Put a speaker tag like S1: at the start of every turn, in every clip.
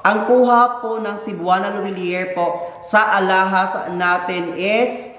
S1: ang kuha po ng Cebuana Louvillier po sa alahas natin is...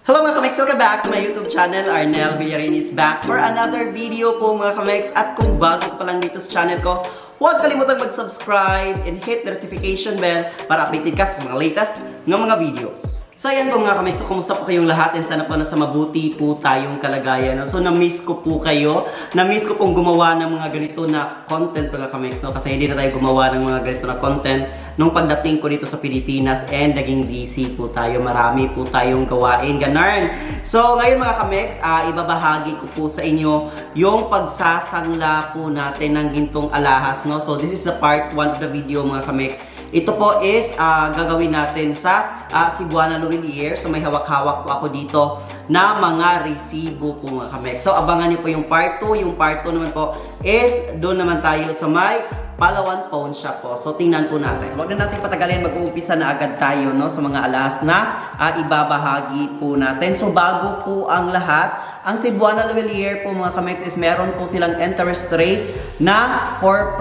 S1: Hello mga kamex! Welcome back to my YouTube channel. Arnel Villarin is back for another video po mga kamex. At kung bago pa lang dito sa channel ko, huwag kalimutang mag-subscribe and hit the notification bell para updated ka sa mga latest ng mga videos. So ayan po mga kamex, so kumusta po kayong lahat and sana po nasa mabuti po tayong kalagayan. No? So na-miss ko po kayo, na-miss ko pong gumawa ng mga ganito na content mga kamex, no? Kasi hindi na tayo gumawa ng mga ganito na content nung pagdating ko dito sa Pilipinas and naging busy po tayo, marami po tayong gawain, ganun. So ngayon mga kamex, ibabahagi ko po sa inyo yung pagsasangla po natin ng gintong alahas, no? So this is the part 1 of the video mga kamex. Ito po is gagawin natin sa Cebuana Louvillier. So may hawak-hawak po ako dito na mga resibo po mga kamek. So abangan niyo po yung part 2. Yung part 2 naman po is doon naman tayo sa may Palawan Pawn Shop po. So tingnan po natin. So wag na natin patagalin, mag-uumpisa na agad tayo no, sa mga alahas na ibabahagi po natin. So bago po ang lahat, ang Cebuana Louvillier po mga kamex is meron po silang interest rate na 4%.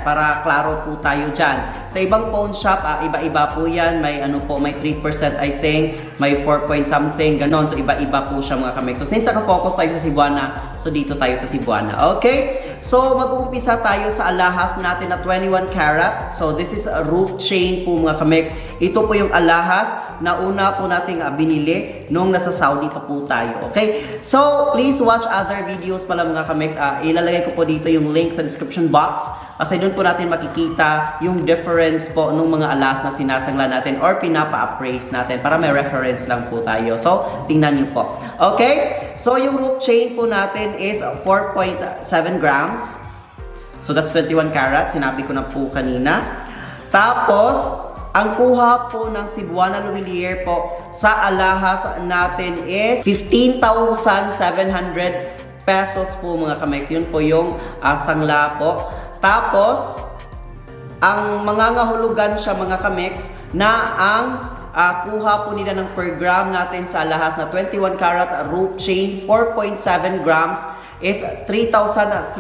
S1: Para klaro po tayo dyan. Sa ibang pawn shop, iba-iba po yan. May ano po, may 3% I think, may 4 point something, ganon. So iba-iba po siya mga kamex. So since naka-focus tayo sa Cebuana, so dito tayo sa Cebuana. Okay? So mag-uumpisa tayo sa alahas natin na 21 karat. So this is a rope chain po mga kamex. Ito po yung alahas na una po nating binili nung nasa Saudi pa po tayo. Okay? So please watch other videos pala mga kamex. Ilalagay ko po dito yung link sa description box. Kasi doon po natin makikita yung difference po nung mga alahas na sinasangla natin or pinapa-appraise natin para may reference lang po tayo. So tingnan nyo po. Okay? So yung rope chain po natin is 4.7 grams. So that's 21 karat. Sinabi ko na po kanina. Tapos, ang kuha po ng Cebuana Louvillier po sa alahas natin is 15,700 pesos po mga kamex. Yun po yung sangla po. Tapos, ang mangangahulugan siya mga kamex na ang kuha po nila ng per gram natin sa alahas na 21 karat rope chain 4.7 grams is 3,340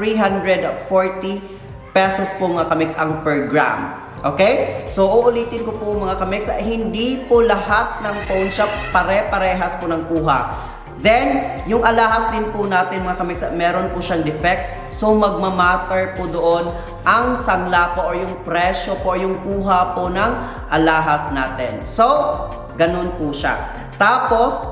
S1: pesos po mga kamex ang per gram. Okay? So uulitin ko po mga kamex, hindi po lahat ng pawn shop pare-parehas po ng kuha. Then, yung alahas din po natin mga kamex, meron po siyang defect. So magmamatter po doon ang sangla po or yung presyo po, yung kuha po ng alahas natin. So, ganun po siya. Tapos,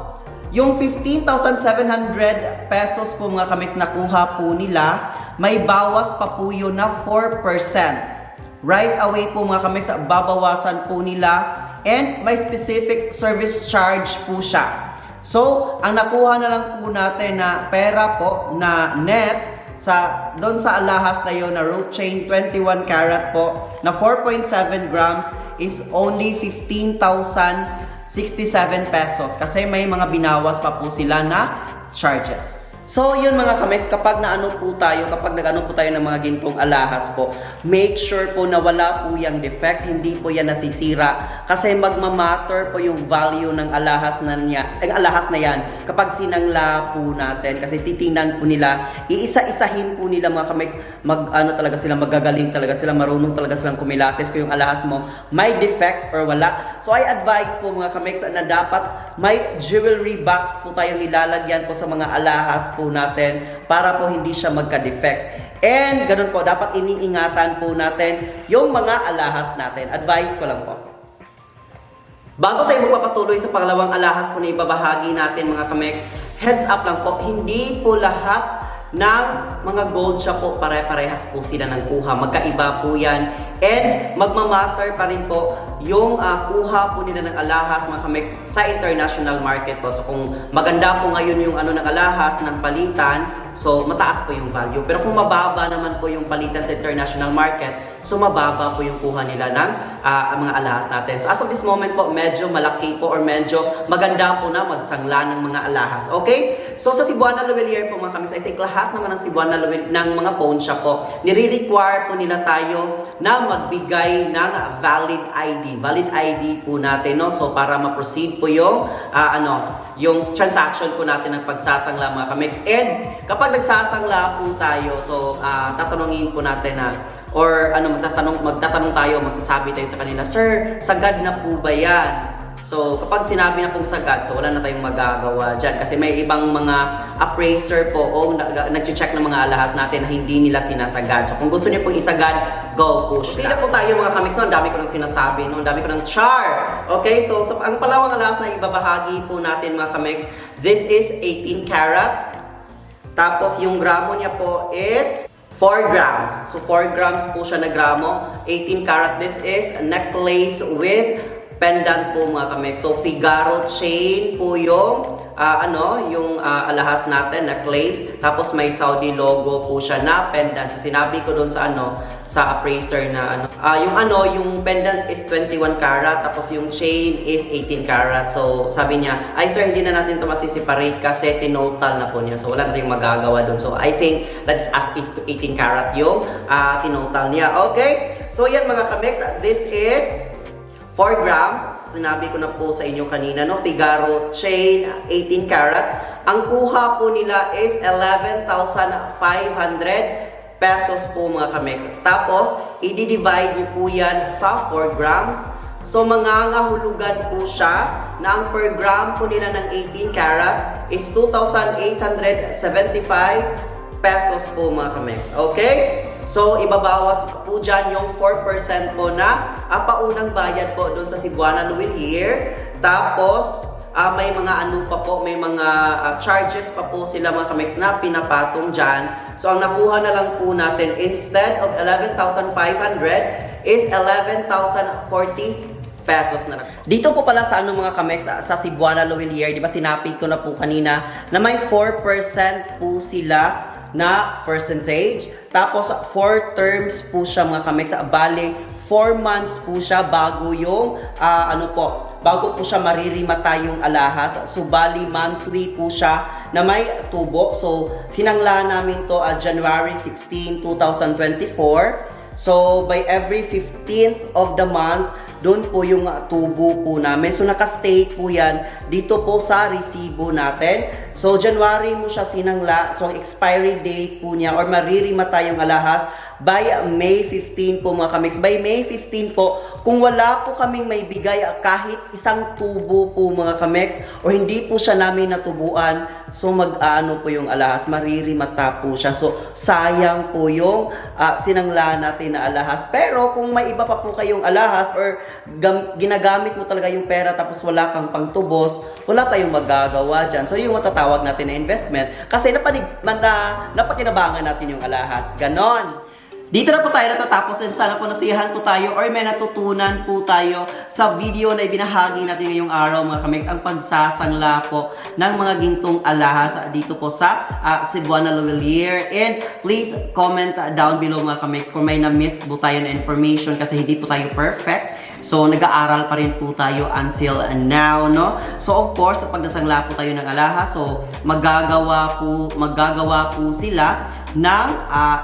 S1: yung 15,700 pesos po mga kamex na kuha po nila, may bawas pa po yun na 4%. Right away po mga kamex, babawasan po nila and may specific service charge po siya. So, ang nakuha na lang po natin na pera po na net doon sa alahas na yun na rope chain 21 karat po na 4.7 grams is only 15,067 pesos kasi may mga binawas pa po sila na charges. So yun mga kamex, kapag nag-ano po tayo ng mga gintong alahas po, make sure po na wala po yung defect, hindi po yan nasisira kasi magmamatter po yung value ng alahas na yan kapag sinangla po natin kasi titingnan po nila, iisa-isahin po nila mga kamex, magagaling talaga sila, marunong talaga silang kumilates kung yung alahas mo may defect or wala. So I advise po mga kamex na dapat may jewelry box po tayong nilalagyan po sa mga alahas po natin para po hindi siya magka-defect. And ganun po, dapat iniingatan po natin yung mga alahas natin. Advice ko lang po. Bago tayo magpapatuloy sa pangalawang alahas po na ibabahagi natin mga kamex, heads up lang po, hindi po lahat ng mga gold shop po pare-parehas po sila ng kuha. Magkaiba po yan. And magmamatter pa rin po yung kuha po nila ng alahas mga kamex sa international market po. So kung maganda po ngayon yung ng alahas ng palitan, so mataas po yung value. Pero kung mababa naman po yung palitan sa international market, so mababa po yung kuha nila ng mga alahas natin. So as of this moment po, medyo malaki po or medyo maganda po na magsangla ng mga alahas. Okay? So sa Cebuana Louvillier po mga kamex, I think lahat naman ng Cebuana Louvillier ng mga pawn shop po, nire-require po nila tayo na magbigay ng valid ID. Valid ID po natin, no? So, para ma-proceed po yung, yung transaction po natin ng pagsasangla mga kamix. And kapag nagsasangla po tayo, so, tatanungin po natin na, or magtatanong tayo, magsasabi tayo sa kanila, "Sir, sagad na po ba yan?" So, kapag sinabi na pong sagad, so wala na tayong magagawa dyan. Kasi may ibang mga appraiser po o nag-check ng mga alahas natin na hindi nila sinasagad. So, kung gusto niyo pong isagad, go push na. Po tayo mga kamix, no? Ang dami ko nang sinasabi, no? Ang dami ko nang char. Okay, so ang palawang alahas na ibabahagi po natin mga kamix, this is 18 karat. Tapos, yung gramo niya po is 4 grams. So, 4 grams po siya na gramo. 18 karat. This is necklace with pendant po mga kamix. So, Figaro chain po yung, yung alahas natin, necklace. Tapos, may Saudi logo po siya na pendant. So, sinabi ko doon sa sa appraiser na yung pendant is 21 karat. Tapos, yung chain is 18 karat. So, sabi niya, "Ay sir, hindi na natin ito masisiparate kasi tinotal na po niya." So, wala na tayong magagawa doon. So, I think let's ask is to 18 karat yung tinotal niya. Okay? So, yan mga kamix. This is 4 grams, sinabi ko na po sa inyo kanina, no? Figaro chain, 18 karat. Ang kuha po nila is 11,500 pesos po mga kamix. Tapos, i-divide nyo po yan sa 4 grams. So, mangangahulugan po siya na ang per gram po nila ng 18 karat is 2,875 pesos po mga kamix. Okay? So, ibabawas po dyan yung 4% po na paunang bayad po doon sa Cebuana Luwilier. Tapos, may mga may mga charges pa po sila mga kamix na pinapatong dyan. So, ang nakuha na lang po natin, instead of 11,500 is 11,040 pesos na lang. Dito po pala sa mga kamix, sa Cebuana Luwilier, di ba sinabi ko na po kanina na may 4% po sila na percentage. Tapos, 4 terms po siya mga kamix. Bali, 4 months po siya bago yung, bago po siya maririmata yung alahas. So, bali, monthly po siya na may tubo. So, sinangla namin to January 16, 2024. So, by every 15th of the month, doon po yung tubo po namin. So, nakastate po yan dito po sa resibo natin. So, January mo siya sinangla. So, ang expiry date po niya or maririmata yung alahas by May 15 po mga kamix. By May 15 po, kung wala po kaming may bigay kahit isang tubo po mga kamix or hindi po siya namin natubuan, so mag-ano po yung alahas, maririmata po siya. So, sayang po yung sinangla natin na alahas. Pero, kung may iba pa po kayong alahas or ginagamit mo talaga yung pera tapos wala kang pangtubos, wala tayong magagawa dyan. So, yung matatawag natin na investment kasi napakinabangan natin yung alahas. Ganon. Dito na po tayo natatapos and sana po nasiyahan po tayo or may natutunan po tayo sa video na ibinahagi natin ngayong araw mga kamix, ang pagsasangla po ng mga gintong alahas dito po sa Cebuana Luwilier. And please comment down below mga kamix kung may na-missed po tayo na information kasi hindi po tayo perfect. So, nag-aaral pa rin po tayo until now, no? So, of course, pag nasangla po tayo ng alahas, so, magagawa po sila ng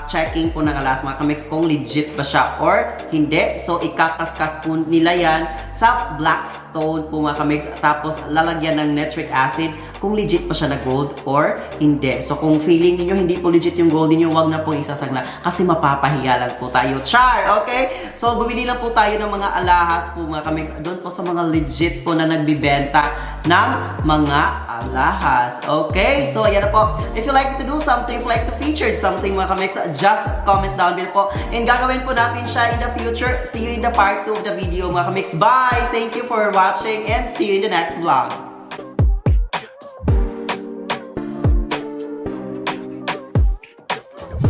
S1: checking po ng alahas mga kamix kung legit ba siya or hindi. So, ikakaskas po nila yan sa black stone po mga kamix. Tapos, lalagyan ng nitric acid kung legit pa siya na gold or hindi. So, kung feeling niyo hindi po legit yung gold niyo, wag na po isasangla kasi mapapahiya lang po tayo. Char! Okay? So, bumili lang po tayo ng mga alahas po mga kamix. Doon po sa mga legit po na nagbibenta ng mga alahas. Okay? So, ayan na po. If you like to do something, if you like to feature something mga kamix, just comment down below po. And gagawin po natin siya in the future. See you in the part 2 of the video mga kamix. Bye! Thank you for watching and see you in the next vlog.